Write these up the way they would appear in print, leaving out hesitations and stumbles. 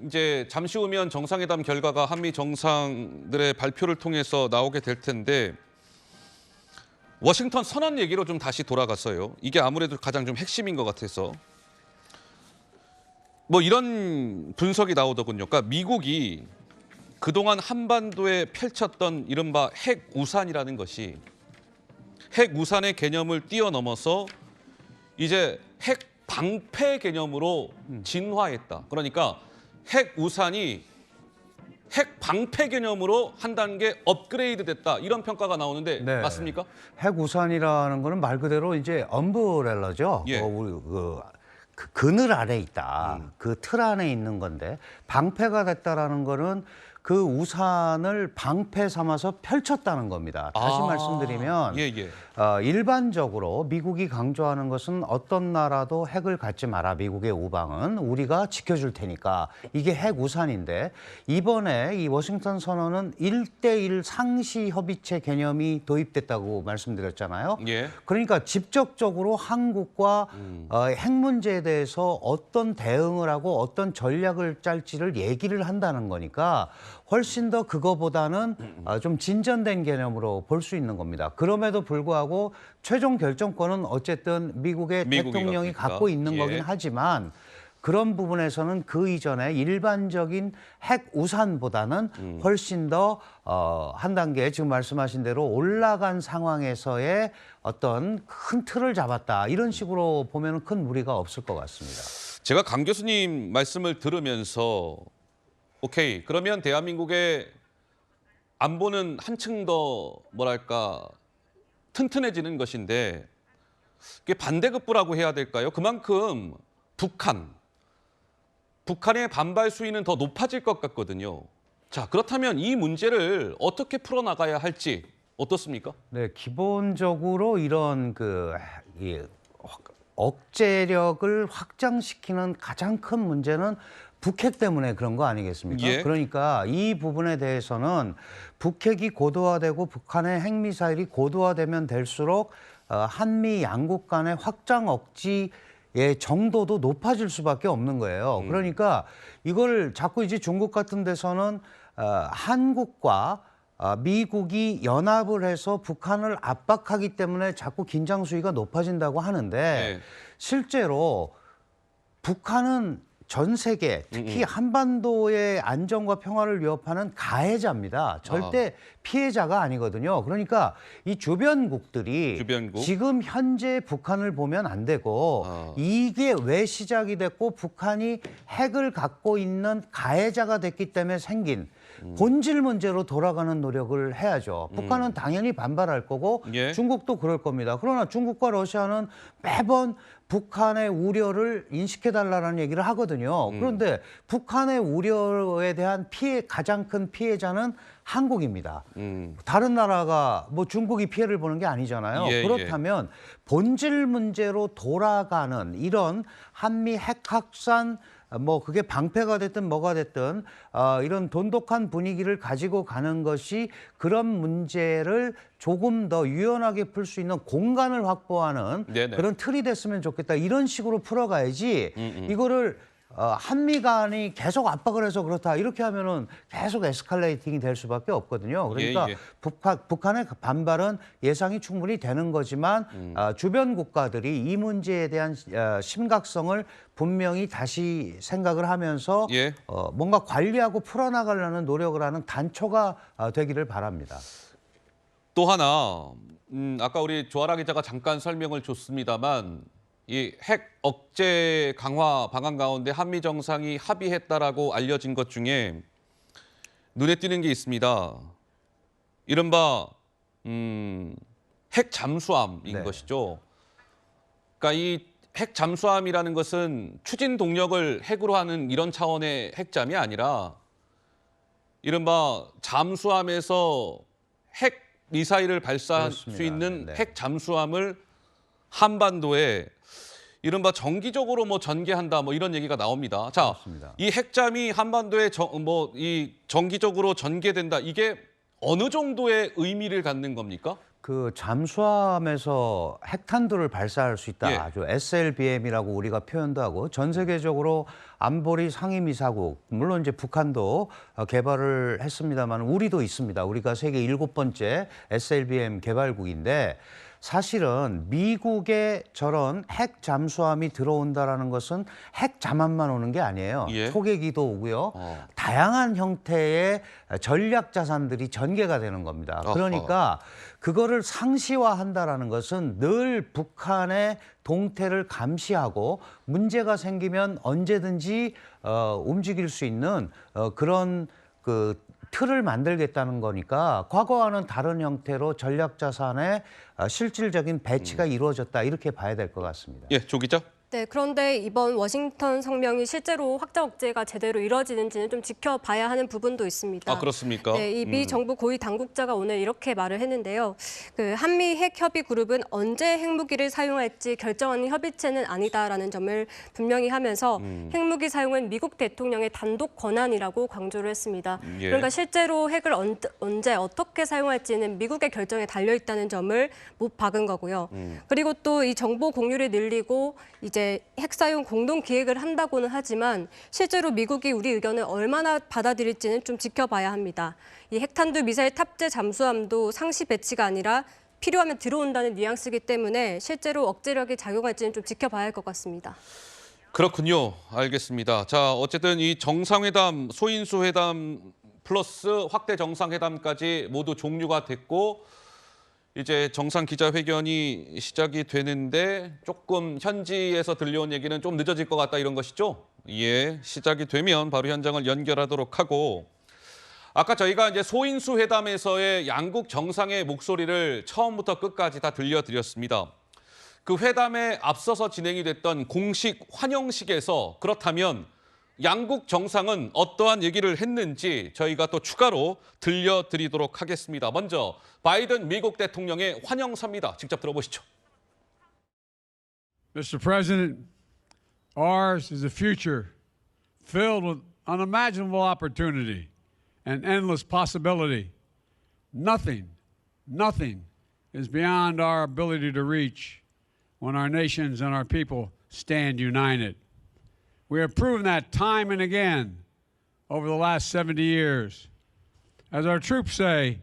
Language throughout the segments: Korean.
이제 잠시 후면 정상회담 결과가 한미 정상들의 발표를 통해서 나오게 될 텐데 워싱턴 선언 얘기로 좀 다시 돌아갔어요. 이게 아무래도 가장 좀 핵심인 것 같아서 뭐 이런 분석이 나오더군요. 그러니까 미국이 그동안 한반도에 펼쳤던 이른바 핵 우산이라는 것이 핵 우산의 개념을 뛰어넘어서 이제 핵 방패 개념으로 진화했다. 그러니까 핵 우산이 핵 방패 개념으로 한 단계 업그레이드 됐다. 이런 평가가 나오는데 네. 맞습니까? 핵 우산이라는 거는 말 그대로 이제 엄브렐러죠. 예. 우리 그 그늘 아래 있다. 그 틀 안에 있는 건데 방패가 됐다라는 거는 그 우산을 방패 삼아서 펼쳤다는 겁니다. 다시 말씀드리면 예, 예. 일반적으로 미국이 강조하는 것은 어떤 나라도 핵을 갖지 마라. 미국의 우방은 우리가 지켜줄 테니까 이게 핵 우산인데 이번에 이 워싱턴 선언은 1대1 상시 협의체 개념이 도입됐다고 말씀드렸잖아요. 예. 그러니까 직접적으로 한국과 핵 문제에 대해서 어떤 대응을 하고 어떤 전략을 짤지를 얘기를 한다는 거니까 훨씬 더 그거보다는 좀 진전된 개념으로 볼 수 있는 겁니다. 그럼에도 불구하고 최종 결정권은 어쨌든 미국의 미국이 대통령이 갖고 있다. 갖고 있는 예. 거긴 하지만 그런 부분에서는 그 이전에 일반적인 핵 우산보다는 훨씬 더 한 단계 지금 말씀하신 대로 올라간 상황에서의 어떤 큰 틀을 잡았다. 이런 식으로 보면 큰 무리가 없을 것 같습니다. 제가 강 교수님 말씀을 들으면서 오케이, 그러면 대한민국의 안보는 한층 더 뭐랄까 튼튼해지는 것인데 이게 반대급부라고 해야 될까요? 그만큼 북한의 반발 수위는 더 높아질 것 같거든요. 자, 그렇다면 이 문제를 어떻게 풀어나가야 할지 어떻습니까? 네, 기본적으로 이런 이 억제력을 확장시키는 가장 큰 문제는 북핵 때문에 그런 거 아니겠습니까? 예. 그러니까 이 부분에 대해서는 북핵이 고도화되고 북한의 핵미사일이 고도화되면 될수록 한미 양국 간의 확장 억지의 정도도 높아질 수밖에 없는 거예요. 그러니까 이걸 자꾸 이제 중국 같은 데서는 한국과 미국이 연합을 해서 북한을 압박하기 때문에 자꾸 긴장 수위가 높아진다고 하는데 네. 실제로 북한은 전 세계, 특히 한반도의 안정과 평화를 위협하는 가해자입니다. 절대 피해자가 아니거든요. 그러니까 이 주변국들이 주변국. 지금 현재 북한을 보면 안 되고 이게 왜 시작이 됐고 북한이 핵을 갖고 있는 가해자가 됐기 때문에 생긴 본질 문제로 돌아가는 노력을 해야죠. 북한은 당연히 반발할 거고 예. 중국도 그럴 겁니다. 그러나 중국과 러시아는 매번 북한의 우려를 인식해달라는 얘기를 하거든요. 그런데 북한의 우려에 대한 가장 큰 피해자는 한국입니다. 다른 나라가 뭐 중국이 피해를 보는 게 아니잖아요. 예, 그렇다면 본질 문제로 돌아가는 이런 한미 핵 확산 뭐 그게 방패가 됐든 뭐가 됐든 이런 돈독한 분위기를 가지고 가는 것이 그런 문제를 조금 더 유연하게 풀 수 있는 공간을 확보하는 네네. 그런 틀이 됐으면 좋겠다. 이런 식으로 풀어가야지 이거를 한미 간이 계속 압박을 해서 그렇다. 이렇게 하면은 계속 에스컬레이팅이 될 수밖에 없거든요. 그러니까 예, 예. 북한의 반발은 예상이 충분히 되는 거지만 주변 국가들이 이 문제에 대한 심각성을 분명히 다시 생각을 하면서 예. 뭔가 관리하고 풀어나가려는 노력을 하는 단초가 되기를 바랍니다. 또 하나, 아까 우리 조아라 기자가 잠깐 설명을 줬습니다만 이 핵 억제 강화 방안 가운데 한미 정상이 합의했다라고 알려진 것 중에 눈에 띄는 게 있습니다. 이른바 핵 잠수함인 네. 것이죠. 그러니까 이 핵 잠수함이라는 것은 추진 동력을 핵으로 하는 이런 차원의 핵잠이 아니라 이른바 잠수함에서 핵 미사일을 발사할 수 그렇습니다. 있는 네. 핵 잠수함을 한반도에 이른바 정기적으로 뭐 전개한다 뭐 이런 얘기가 나옵니다. 자, 그렇습니다. 이 핵잠이 한반도에 이 정기적으로 전개된다. 이게 어느 정도의 의미를 갖는 겁니까? 그 잠수함에서 핵탄두를 발사할 수 있다. 예. 아주 SLBM이라고 우리가 표현도 하고 전 세계적으로 안보리 상임이사국 물론 이제 북한도 개발을 했습니다만 우리도 있습니다. 우리가 세계 7번째 SLBM 개발국인데 사실은 미국의 저런 핵 잠수함이 들어온다라는 것은 핵 잠함만 오는 게 아니에요. 예. 초계기도 오고요. 다양한 형태의 전략 자산들이 전개가 되는 겁니다. 그러니까 그거를 상시화한다라는 것은 늘 북한의 동태를 감시하고 문제가 생기면 언제든지 움직일 수 있는 그런 그 틀을 만들겠다는 거니까 과거와는 다른 형태로 전략 자산의 실질적인 배치가 이루어졌다 이렇게 봐야 될 것 같습니다. 예, 조 기자. 네, 그런데 이번 워싱턴 성명이 실제로 확장 억제가 제대로 이뤄지는지는 좀 지켜봐야 하는 부분도 있습니다. 아, 그렇습니까? 네, 이 미 정부 고위 당국자가 오늘 이렇게 말을 했는데요. 그 한미 핵 협의 그룹은 언제 핵무기를 사용할지 결정하는 협의체는 아니다라는 점을 분명히 하면서 핵무기 사용은 미국 대통령의 단독 권한이라고 강조를 했습니다. 예. 그러니까 실제로 핵을 언제 어떻게 사용할지는 미국의 결정에 달려 있다는 점을 못 박은 거고요. 그리고 또 이 정보 공유를 늘리고 이제 핵 사용 공동 기획을 한다고는 하지만 실제로 미국이 우리 의견을 얼마나 받아들일지는 좀 지켜봐야 합니다. 이 핵탄두 미사일 탑재 잠수함도 상시 배치가 아니라 필요하면 들어온다는 뉘앙스이기 때문에 실제로 억제력이 작용할지는 좀 지켜봐야 할 것 같습니다. 그렇군요. 알겠습니다. 자, 어쨌든 이 정상회담, 소인수 회담 플러스 확대 정상회담까지 모두 종류가 됐고 이제 정상 기자회견이 시작이 되는데 조금 현지에서 들려온 얘기는 좀 늦어질 것 같다 이런 것이죠? 예, 시작이 되면 바로 현장을 연결하도록 하고 아까 저희가 이제 소인수 회담에서의 양국 정상의 목소리를 처음부터 끝까지 다 들려드렸습니다. 그 회담에 앞서서 진행이 됐던 공식 환영식에서 그렇다면 양국 정상은 어떠한 얘기를 했는지 저희가 또 추가로 들려드리도록 하겠습니다. 먼저 바이든 미국 대통령의 환영사입니다. 직접 들어보시죠. Mr. President, ours is a future filled with unimaginable opportunity and endless possibility. Nothing is beyond our ability to reach when our nations and our people stand united. We have proven that time and again over the last 70 years. As our troops say,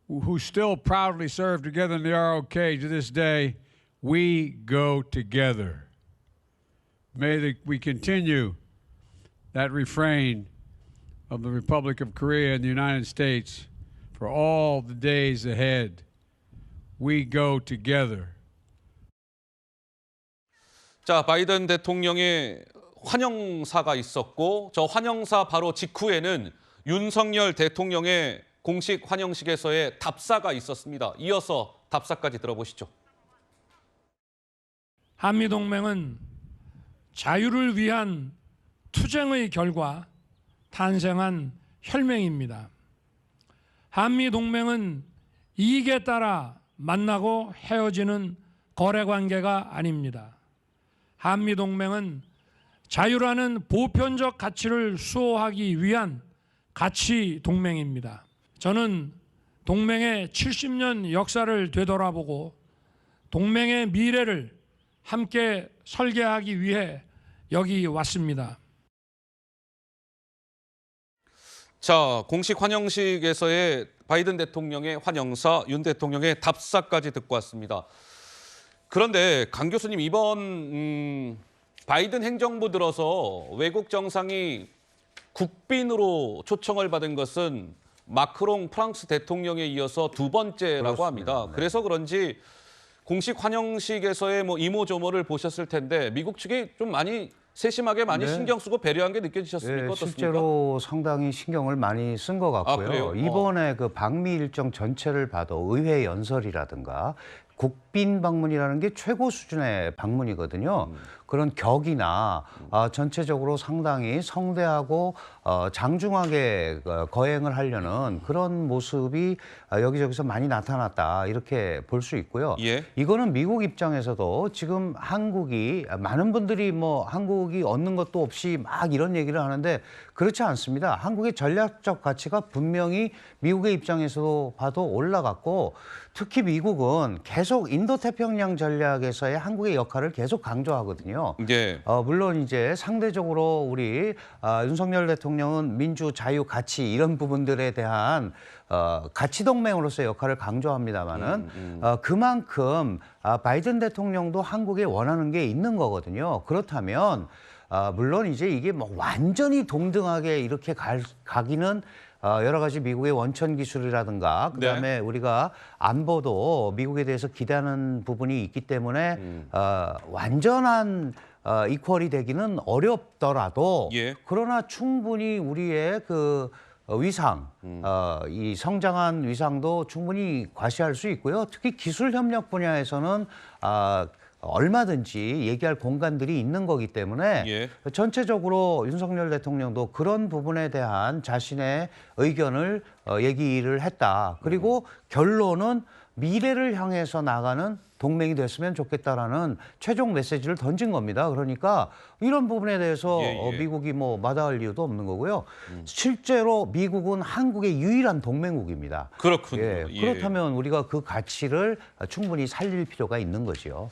who still proudly serve together in the ROK to this day, we go together. We continue that refrain of the Republic of Korea and the United States for all the days ahead. We go together. 자, 바이든 대통령의 환영사가 있었고 저 환영사 바로 직후에는 윤석열 대통령의 공식 환영식에서의 답사가 있었습니다. 이어서 답사까지 들어보시죠. 한미동맹은 자유를 위한 투쟁의 결과 탄생한 혈맹입니다. 한미동맹은 이익에 따라 만나고 헤어지는 거래관계가 아닙니다. 한미동맹은 자유라는 보편적 가치를 수호하기 위한 가치 동맹입니다. 저는 동맹의 70년 역사를 되돌아보고 동맹의 미래를 함께 설계하기 위해 여기 왔습니다. 자, 공식 환영식에서의 바이든 대통령의 환영사, 윤 대통령의 답사까지 듣고 왔습니다. 그런데 강 교수님 이번 바이든 행정부 들어서 외국 정상이 국빈으로 초청을 받은 것은 마크롱 프랑스 대통령에 이어서 두 번째라고 그렇습니다. 합니다. 네. 그래서 그런지 공식 환영식에서의 뭐 이모저모를 보셨을 텐데 미국 측이 좀 많이 세심하게 많이 네. 신경 쓰고 배려한 게 느껴지셨습니까? 네, 어떻습니까? 실제로 상당히 신경을 많이 쓴 것 같고요. 그래요? 이번에 그 방미 일정 전체를 봐도 의회 연설이라든가 국빈 방문이라는 게 최고 수준의 방문이거든요. 그런 격이나 전체적으로 상당히 성대하고 장중하게 거행을 하려는 그런 모습이 여기저기서 많이 나타났다 이렇게 볼 수 있고요. 예. 이거는 미국 입장에서도 지금 한국이 많은 분들이 뭐 한국이 얻는 것도 없이 막 이런 얘기를 하는데 그렇지 않습니다. 한국의 전략적 가치가 분명히 미국의 입장에서도 봐도 올라갔고 특히 미국은 계속 인도태평양 전략에서의 한국의 역할을 계속 강조하거든요. 예. 물론 이제 상대적으로 우리 윤석열 대통령은 민주, 자유, 가치 이런 부분들에 대한 가치 동맹으로서의 역할을 강조합니다마는 그만큼 바이든 대통령도 한국에 원하는 게 있는 거거든요. 그렇다면 물론 이제 이게 뭐 완전히 동등하게 이렇게 가기는 여러 가지 미국의 원천 기술이라든가 그다음에 우리가 안보도 미국에 대해서 기대하는 부분이 있기 때문에 완전한 이퀄이 되기는 어렵더라도 예. 그러나 충분히 우리의 그 위상, 이 성장한 위상도 충분히 과시할 수 있고요. 특히 기술 협력 분야에서는 얼마든지 얘기할 공간들이 있는 거기 때문에 예. 전체적으로 윤석열 대통령도 그런 부분에 대한 자신의 의견을 얘기를 했다. 그리고 결론은 미래를 향해서 나가는 동맹이 됐으면 좋겠다라는 최종 메시지를 던진 겁니다. 그러니까 이런 부분에 대해서 미국이 뭐 마다할 이유도 없는 거고요. 실제로 미국은 한국의 유일한 동맹국입니다. 그렇군요. 예, 예. 그렇다면 우리가 그 가치를 충분히 살릴 필요가 있는 거죠.